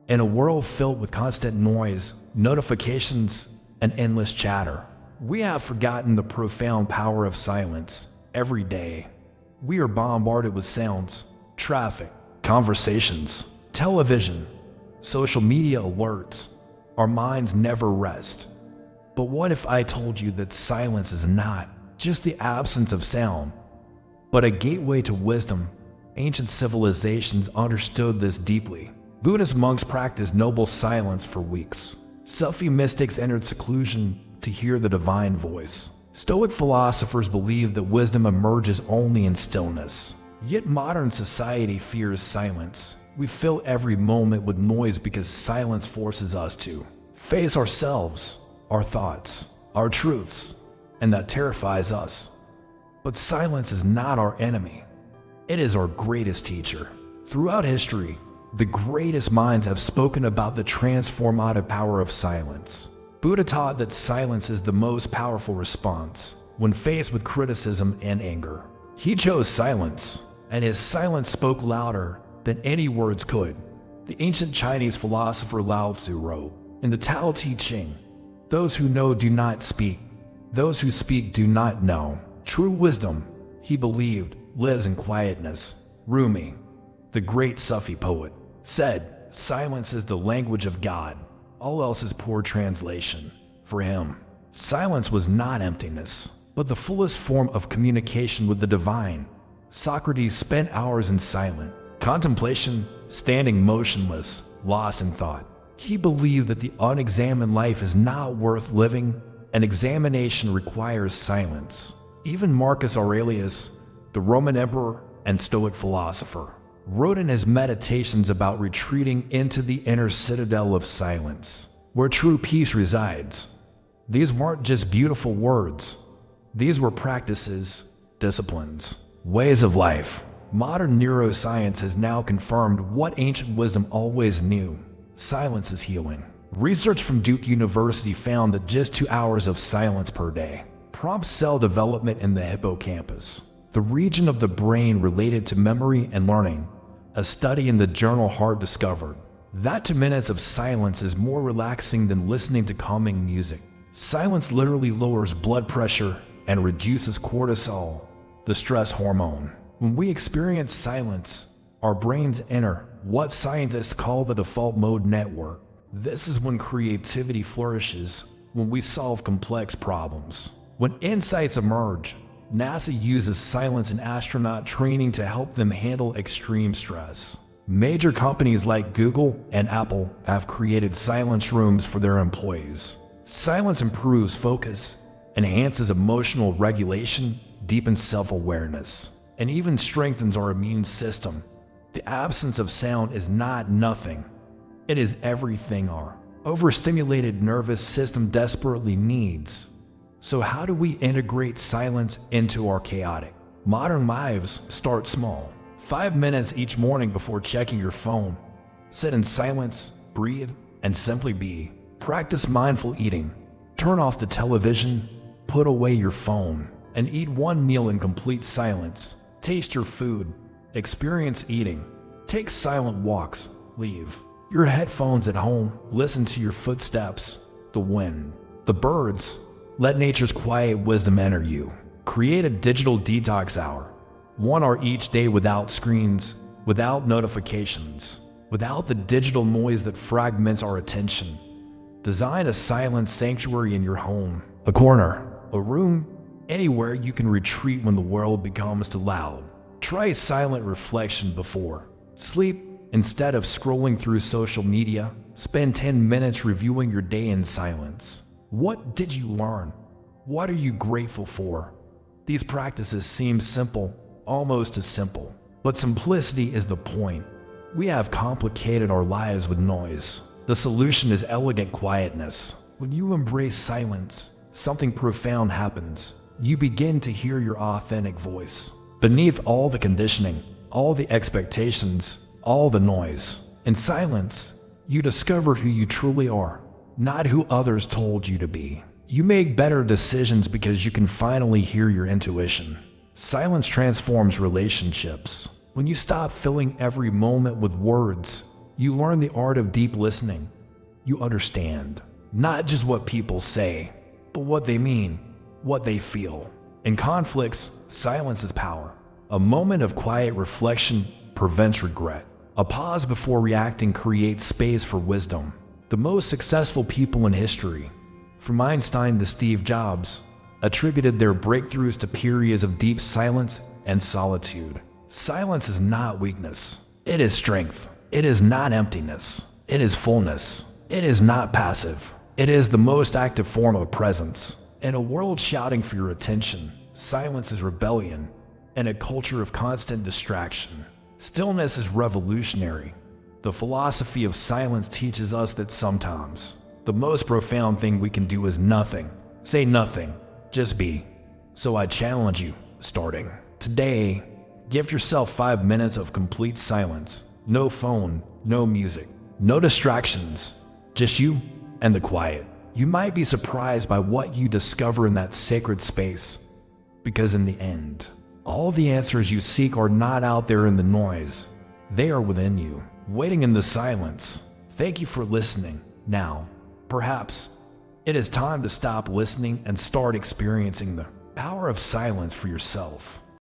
In a world filled with constant noise, notifications, and endless chatter, we have forgotten the profound power of silence. Every day, we are bombarded with sounds, traffic, conversations, television, social media alerts. Our minds never rest. But what if I told you that silence is not just the absence of sound, but a gateway to wisdom? Ancient civilizations understood this deeply. Buddhist monks practiced noble silence for weeks. Sufi mystics entered seclusion to hear the divine voice. Stoic philosophers believed that wisdom emerges only in stillness. Yet modern society fears silence. We fill every moment with noise because silence forces us to face ourselves, our thoughts, our truths, and that terrifies us. But silence is not our enemy. It is our greatest teacher. Throughout history, the greatest minds have spoken about the transformative power of silence. Buddha taught that silence is the most powerful response when faced with criticism and anger. He chose silence, and his silence spoke louder than any words could. The ancient Chinese philosopher Lao Tzu wrote, in the Tao Te Ching, "Those who know do not speak. Those who speak do not know." True wisdom, he believed, lives in quietness. Rumi, the great Sufi poet, said, "Silence is the language of God. All else is poor translation." For him, silence was not emptiness, but the fullest form of communication with the divine. Socrates spent hours in silent contemplation, standing motionless, lost in thought. He believed that the unexamined life is not worth living. An examination requires silence. Even Marcus Aurelius, the Roman emperor and Stoic philosopher, wrote in his meditations about retreating into the inner citadel of silence, where true peace resides. These weren't just beautiful words. These were practices, disciplines, ways of life. Modern neuroscience has now confirmed what ancient wisdom always knew. Silence is healing. Research from Duke University found that just 2 hours of silence per day prompts cell development in the hippocampus, the region of the brain related to memory and learning. A study in the journal Heart discovered that 2 minutes of silence is more relaxing than listening to calming music. Silence literally lowers blood pressure and reduces cortisol, the stress hormone. When we experience silence, our brains enter what scientists call the default mode network. This is when creativity flourishes, when we solve complex problems, when insights emerge. NASA uses silence in astronaut training to help them handle extreme stress. Major companies like Google and Apple have created silence rooms for their employees. Silence improves focus, enhances emotional regulation, deepens self-awareness, and even strengthens our immune system. The absence of sound is not nothing. It is everything our overstimulated nervous system desperately needs. So how do we integrate silence into our chaotic modern lives? Start small. 5 minutes each morning before checking your phone. Sit in silence, breathe, and simply be. Practice mindful eating. Turn off the television, put away your phone, and eat one meal in complete silence. Taste your food. Experience eating. Take silent walks. Leave your headphones at home. Listen to your footsteps, the wind, the birds. Let nature's quiet wisdom enter you. Create a digital detox hour. 1 hour each day without screens, without notifications, without the digital noise that fragments our attention. Design a silent sanctuary in your home, a corner, a room, anywhere you can retreat when the world becomes too loud. Try silent reflection before sleep. Instead of scrolling through social media, spend 10 minutes reviewing your day in silence. What did you learn? What are you grateful for? These practices seem simple, almost as simple, but simplicity is the point. We have complicated our lives with noise. The solution is elegant quietness. When you embrace silence, something profound happens. You begin to hear your authentic voice. Beneath all the conditioning, all the expectations, all the noise, in silence, you discover who you truly are, not who others told you to be. You make better decisions because you can finally hear your intuition. Silence transforms relationships. When you stop filling every moment with words, You learn the art of deep listening. You understand not just what people say, but what they mean, what they feel. In conflicts, silence is power. A moment of quiet reflection prevents regret. A pause before reacting creates space for wisdom. The most successful people in history, from Einstein to Steve Jobs, attributed their breakthroughs to periods of deep silence and solitude. Silence is not weakness. It is strength. It is not emptiness. It is fullness. It is not passive. It is the most active form of presence. In a world shouting for your attention, silence is rebellion. In a culture of constant distraction, stillness is revolutionary. The philosophy of silence teaches us that sometimes the most profound thing we can do is nothing. Say nothing, just be. So I challenge you, starting today, give yourself 5 minutes of complete silence. No phone, no music, no distractions, just you and the quiet. You might be surprised by what you discover in that sacred space, because in the end, all the answers you seek are not out there in the noise. They are within you, waiting in the silence. Thank you for listening. Now, perhaps, it is time to stop listening and start experiencing the power of silence for yourself.